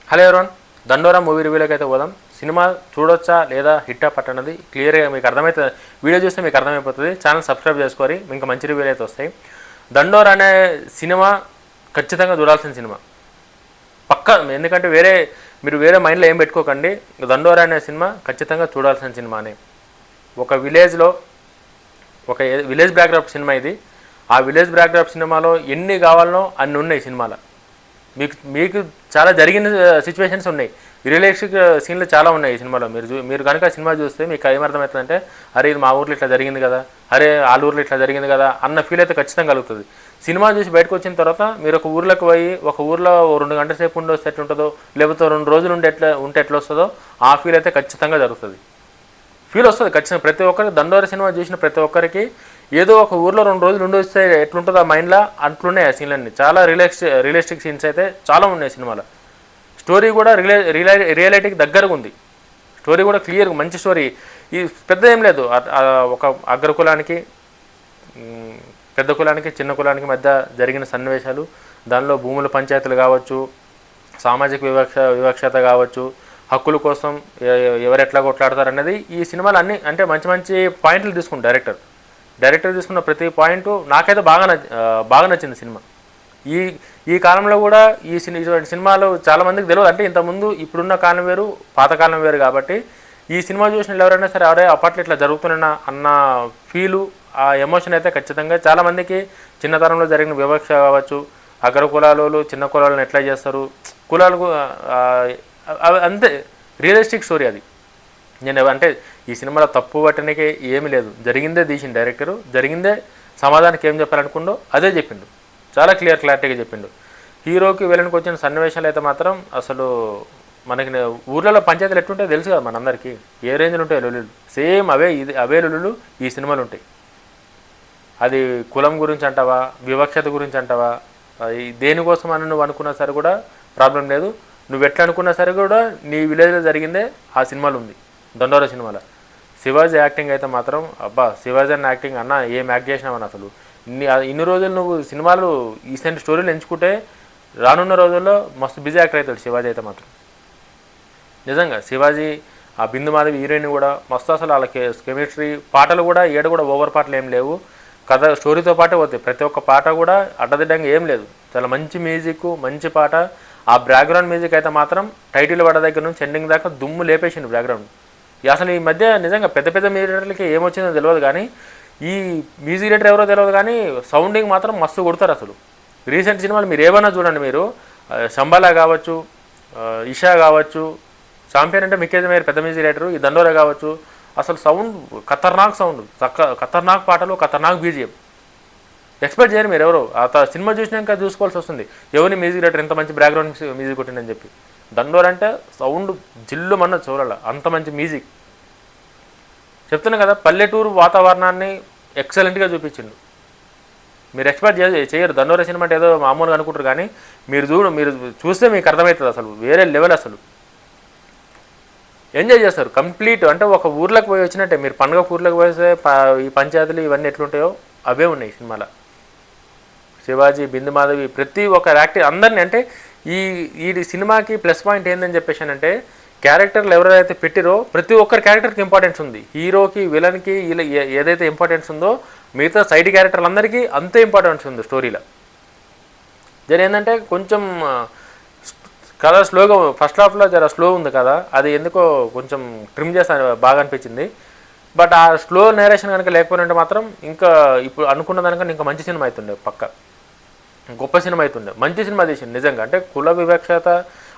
Hello everyone, దండోరా movie రివ్యూలోకి అయితే పోదాం. సినిమా చూడొచ్చా లేదా హిట్టా పట్టనది క్లియర్గా మీకు అర్థమవుతుంది. వీడియో చూస్తే మీకు అర్థమైపోతుంది. ఛానల్ సబ్స్క్రైబ్ చేసుకోరి, ఇంకా మంచి రివ్యూలు అయితే వస్తాయి. దండోరా అనే సినిమా ఖచ్చితంగా చూడాల్సిన సినిమా పక్కా. ఎందుకంటే మీరు వేరే మైండ్లో ఏం పెట్టుకోకండి. దండోరా అనే సినిమా ఖచ్చితంగా చూడాల్సిన సినిమానే. ఒక విలేజ్లో ఒక విలేజ్ బ్యాక్డ్రాప్ సినిమా ఇది. ఆ విలేజ్ బ్యాక్డ్రాప్ సినిమాలో ఎన్ని కావాలనో అన్ని ఉన్నాయి సినిమాలో. మీకు చాలా జరిగిన సిచ్యువేషన్స్ ఉన్నాయి, రియలిస్టిక్ సీన్లు చాలా ఉన్నాయి ఈ సినిమాలో. మీరు కనుక సినిమా చూస్తే మీకు ఏమర్థమవుతుందంటే, అరే ఇది మా ఊర్లో ఇట్లా జరిగింది కదా, అరే వాళ్ళ ఊర్లో ఇట్లా జరిగింది కదా అన్న ఫీల్ అయితే ఖచ్చితంగా కలుగుతుంది. సినిమా చూసి బయటకు వచ్చిన తర్వాత మీరు ఒక ఊర్లోకి పోయి ఒక ఊర్లో 2 గంటల సేపు ఉండి వస్తే ఎట్లుంటుందో, లేకపోతే 2 రోజులు ఉంటే ఎట్లా వస్తుందో ఆ ఫీల్ అయితే ఖచ్చితంగా జరుగుతుంది. ఫీల్ వస్తుంది ఖచ్చితంగా. ప్రతి ఒక్కరికి దండోరా సినిమా చూసిన ప్రతి ఒక్కరికి ఏదో ఒక ఊర్లో 2 రోజులు ఉండి వస్తే ఎట్లుంటుందో ఆ మైండ్లో అట్లున్నాయి ఆ సీన్లన్నీ. చాలా రియలిస్టిక్ సీన్స్ అయితే చాలా ఉన్నాయి సినిమాలో. స్టోరీ కూడా రియాలిటీకి దగ్గరగా ఉంది. స్టోరీ కూడా క్లియర్గా మంచి స్టోరీ. ఈ పెద్ద ఏం లేదు, ఒక అగ్ర కులానికి పెద్ద కులానికి చిన్న కులానికి మధ్య జరిగిన సన్నివేశాలు, దానిలో భూముల పంచాయతీలు కావచ్చు, సామాజిక వివక్షత కావచ్చు, హక్కుల కోసం ఎవరు ఎట్లా కొట్లాడతారు అన్నది ఈ సినిమాలు అన్నీ. అంటే మంచి మంచి పాయింట్లు తీసుకుంటారు డైరెక్టర్ తీసుకున్న ప్రతి పాయింట్ నాకైతే బాగా నచ్చింది సినిమా. ఈ కాలంలో కూడా ఇటువంటి సినిమాలు చాలామందికి తెలియదు. అంటే ఇంతకుముందు ఇప్పుడున్న కాలం వేరు, పాతకాలం వేరు. కాబట్టి ఈ సినిమా చూసిన ఎవరైనా సరే అవరే అప్పట్లో ఇట్లా జరుగుతున్నా అన్న ఫీలు, ఆ ఎమోషన్ అయితే ఖచ్చితంగా చాలామందికి చిన్నతనంలో జరిగిన వివక్ష కావచ్చు, అగ్ర కులాలు చిన్న కులాలను ఎట్లా చేస్తారు, కులాలకు అంతే రియలిస్టిక్ స్టోరీ అది. నేను అంటే ఈ సినిమాలో తప్పు పట్టడానికి ఏమీ లేదు. జరిగిందే తీసిన డైరెక్టరు, జరిగిందే సమాధానానికి ఏం చెప్పాలనుకుండో అదే చెప్పిండు. చాలా క్లారిటీగా చెప్పిండు. హీరోకి విలన్కి వచ్చిన సన్నివేశాలు అయితే మాత్రం అసలు మనకి ఊర్లలో పంచాయతీలు ఎట్లుంటాయో తెలుసు కదా మనందరికీ. ఏ రేంజ్లు ఉంటాయి లొల్లులు, సేమ్ అవే లొల్లులు ఈ సినిమాలు ఉంటాయి. అది కులం గురించి అంటావా, వివక్షత గురించి అంటావా, దేనికోసం అని నువ్వు అనుకున్నా సరే కూడా ప్రాబ్లం లేదు. నువ్వు ఎట్లా అనుకున్నా సరే కూడా నీ విలేజ్లో జరిగిందే ఆ సినిమాలో ఉంది, దండోరా సినిమాలో. శివాజీ యాక్టింగ్ అయితే మాత్రం అబ్బా, శివాజీ అన్న యాక్టింగ్ అన్న ఏం యాక్ట్ చేసినావని అసలు. ఇన్ని రోజులు నువ్వు సినిమాలు ఈసెంట్ స్టోరీలు ఎంచుకుంటే రానున్న రోజుల్లో మస్తు బిజీ యాక్టర్ అవుతాడు శివాజీ అయితే మాత్రం. నిజంగా శివాజీ, ఆ బిందు మాధవి హీరోయిన్ కూడా మస్తు. అసలు వాళ్ళ కెమిస్ట్రీ, పాటలు కూడా కూడా ఓవర్ పాటలు ఏం లేవు. కథ స్టోరీతో పాటే పోతాయి. ప్రతి ఒక్క పాట కూడా అడ్డదిడ్డంగా ఏం లేదు. చాలా మంచి మ్యూజిక్, మంచి పాట. ఆ బ్యాక్గ్రౌండ్ మ్యూజిక్ అయితే మాత్రం టైటిల్ పడ్డ దగ్గర నుంచి ఎండింగ్ దాకా దుమ్ము లేపేసింది బ్యాక్గ్రౌండ్. అసలు ఈ మధ్య నిజంగా పెద్ద మ్యూజిక్ డైరెక్టర్లకి ఏమొచ్చిందో తెలియదు, కానీ ఈ మ్యూజిక్ డైరెక్టర్ ఎవరో తెలియదు, కానీ సౌండింగ్ మాత్రం మస్తు కొడతారు అసలు. రీసెంట్ సినిమాలు మీరు ఏమైనా చూడండి, మీరు శంబాలా కావచ్చు, ఇషా కావచ్చు, చాంపియన్ అంటే మిక్కేజ్ మేయర్ పెద్ద మ్యూజిక్ డైరెక్టర్, ఈ దండోరా కావచ్చు, అసలు సౌండ్ ఖతర్నాక్ సౌండ్, ఖతర్నాక్ పాటలు, ఖతర్నాక్ బీజిఎం. ఎక్స్పెక్ట్ చేయరు మీరు ఎవరో. ఆ సినిమా చూసినాక చూసుకోవాల్సి వస్తుంది, ఎవరిని మ్యూజిక్ డైరెక్టర్ ఎంత మంచి బ్యాక్గ్రౌండ్ మ్యూజిక్ కొట్టిందని చెప్పి. దండోరా అంటే సౌండ్ జిల్లు మన్న చూడాల, అంత మంచి మ్యూజిక్. చెప్తున్నా కదా, పల్లెటూరు వాతావరణాన్ని ఎక్సలెంట్గా చూపించిండు. మీరు ఎక్స్పెక్ట్ చేయరు దండోరా సినిమా అంటే ఏదో మామూలుగా అనుకుంటారు, కానీ మీరు చూస్తే మీకు అర్థమవుతుంది అసలు వేరే లెవెల్. అసలు ఎంజాయ్ చేస్తారు కంప్లీట్. అంటే ఒక ఊర్లోకి పోయి వచ్చినట్టే. మీరు పండుగ ఊర్లోకి పోయితే ఈ పంచాయతీలు ఇవన్నీ ఎట్లుంటాయో అవే ఉన్నాయి సినిమాలో. శివాజీ, బిందు మాధవి, ప్రతి ఒక్క యాక్టర్ అందరినీ. అంటే ఈ సినిమాకి ప్లస్ పాయింట్ ఏందని చెప్పేసానంటే, క్యారెక్టర్లు ఎవరైతే పెట్టిరో ప్రతి ఒక్కరి క్యారెక్టర్కి ఇంపార్టెన్స్ ఉంది. హీరోకి, విలన్కి ఏదైతే ఇంపార్టెన్స్ ఉందో మిగతా సైడ్ క్యారెక్టర్లు అందరికీ అంతే ఇంపార్టెన్స్ ఉంది స్టోరీలో. ఏంటంటే కొంచెం కథ స్లోగా, ఫస్ట్ హాఫ్లో జర స్లో ఉంది కదా, అది ఎందుకో కొంచెం ట్రిమ్ చేస్తాను బాగా అనిపించింది. బట్ ఆ స్లో నేరేషన్ కనుక లేకపోయినంటే మాత్రం ఇంకా ఇప్పుడు అనుకున్న దానికన్నా ఇంకా మంచి సినిమా అవుతుండే, పక్క గొప్ప సినిమా అవుతుండే. మంచి సినిమా తీసింది నిజంగా. అంటే కుల వివక్షత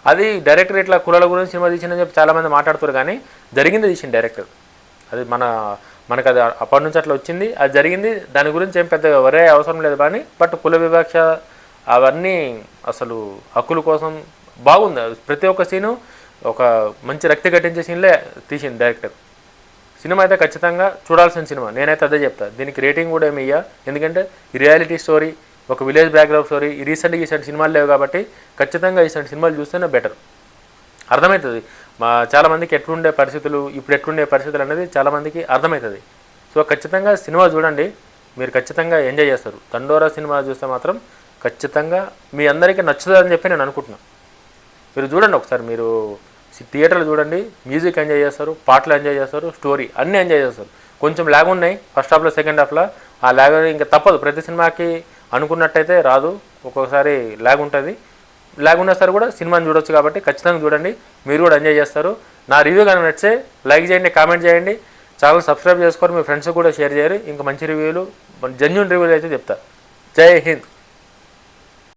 అది డైరెక్టర్ ఇట్లా కులాల గురించి సినిమా తీసిందని చెప్పి చాలామంది మాట్లాడుతారు, కానీ జరిగింది తీసింది డైరెక్టర్. అది మనకు అది అప్పటి నుంచి అట్లా వచ్చింది, అది జరిగింది. దాని గురించి ఏం పెద్ద వరే అవసరం లేదు. కానీ బట్ కుల వివక్ష అవన్నీ అసలు హక్కుల కోసం బాగుంది. ప్రతి ఒక్క సీను ఒక మంచి రక్తి కట్టించే సీన్లే తీసింది డైరెక్టర్. సినిమా అయితే ఖచ్చితంగా చూడాల్సిన సినిమా, నేనైతే అదే చెప్తాను. దీనికి రేటింగ్ కూడా ఏమి ఇయ్యా, ఎందుకంటే ఈ రియాలిటీ స్టోరీ, ఒక విలేజ్ బ్యాక్గ్రౌండ్ స్టోరీ, ఈ రీసెంట్గా సినిమాలు లేవు కాబట్టి ఖచ్చితంగా సినిమాలు చూస్తేనే బెటర్ అర్థమవుతుంది. చాలామందికి ఎట్లుండే పరిస్థితులు, ఇప్పుడు ఎట్లుండే పరిస్థితులు అనేది చాలామందికి అర్థమవుతుంది. సో ఖచ్చితంగా సినిమా చూడండి, మీరు ఖచ్చితంగా ఎంజాయ్ చేస్తారు. దండోరా సినిమా చూస్తే మాత్రం ఖచ్చితంగా మీ అందరికీ నచ్చుతుందని చెప్పి నేను అనుకుంటున్నాను. మీరు చూడండి ఒకసారి, మీరు థియేటర్లో చూడండి, మ్యూజిక్ ఎంజాయ్ చేస్తారు, పాటలు ఎంజాయ్ చేస్తారు, స్టోరీ అన్నీ ఎంజాయ్ చేస్తారు. కొంచెం ల్యాగ్ ఉన్నాయి ఫస్ట్ హాఫ్లో, సెకండ్ హాఫ్లో. ఆ ల్యాగ్ ఇంకా తప్పదు, ప్రతి సినిమాకి అనుకున్నట్టయితే రాదు, ఒక్కొక్కసారి ల్యాగ్ ఉంటుంది. ల్యాగ్ ఉన్నా సరే కూడా సినిమాని చూడొచ్చు, కాబట్టి ఖచ్చితంగా చూడండి, మీరు కూడా ఎంజాయ్ చేస్తారు. నా రివ్యూ కానీ నచ్చితే లైక్ చేయండి, కామెంట్ చేయండి, ఛానల్ సబ్స్క్రైబ్ చేసుకొని మీ ఫ్రెండ్స్కి కూడా షేర్ చేయరు. ఇంకా మంచి రివ్యూలు, జెన్యూన్ రివ్యూలు అయితే చెప్తా. జై హింద్.